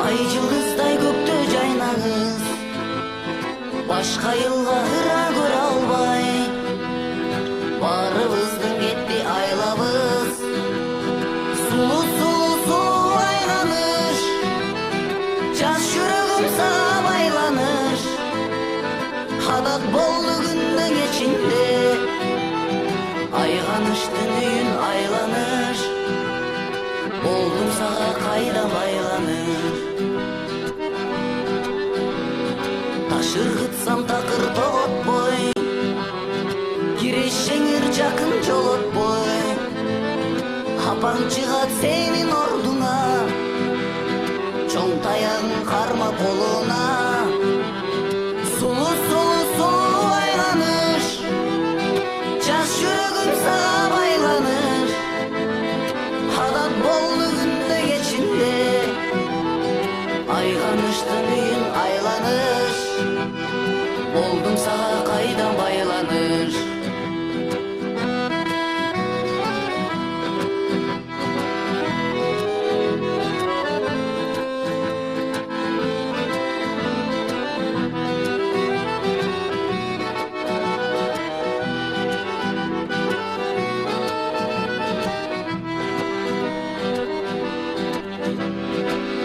Ай жылдыздай көктө жайнаңыз, башка йылга ыра көрө албай, баарыбыздын кетти айлабыз. Сулуу сулуу сулуу айганыш, жаш жүрөгүм сага байланыш. Адат болду күндө кечинде, айганыштын үйүн айланыш. Болдум сага кайда байланыш. Ташыргытсам такыр тоготпой, кирешеңир жакын жолотпой. Апаң чыгат сенин ордуңа, чоң таягың кармап колуна. Сулуу сулуу сулуу айганыш, жаш жүрөгүм сага байланыш. Адат болду күндө кечинде, айганыштын үйүн айланыш. Болдум сага кайдан байланыш.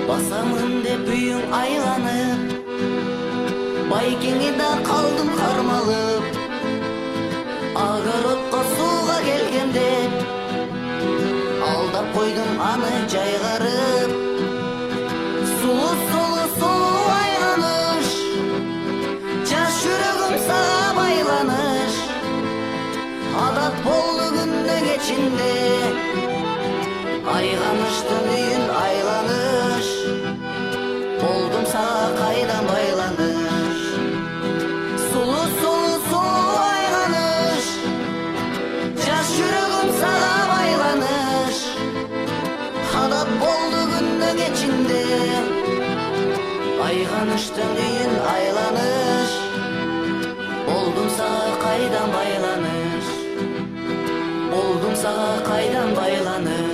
Басамын деп үйүң айланып, байкеңи да калдым кармалып. Огородко сууга келгенде, алдап койдум аны жайгарып. Сулуу сулуу сулуу айганыш, жаш жүрөгүм сага байланыш. Адат болду күндө кечинде, айганыштын үйүн айланыш. Болдум сага кайдан байланыш. Сулуу сулуу сулуу айганыш, жаш жүрөгүм сага байланыш. Адат болду күндө кечинде, айганыштын үйүн айланыш. Болдум сага кайдан байланыш. Болдум сага кайдан байланыш.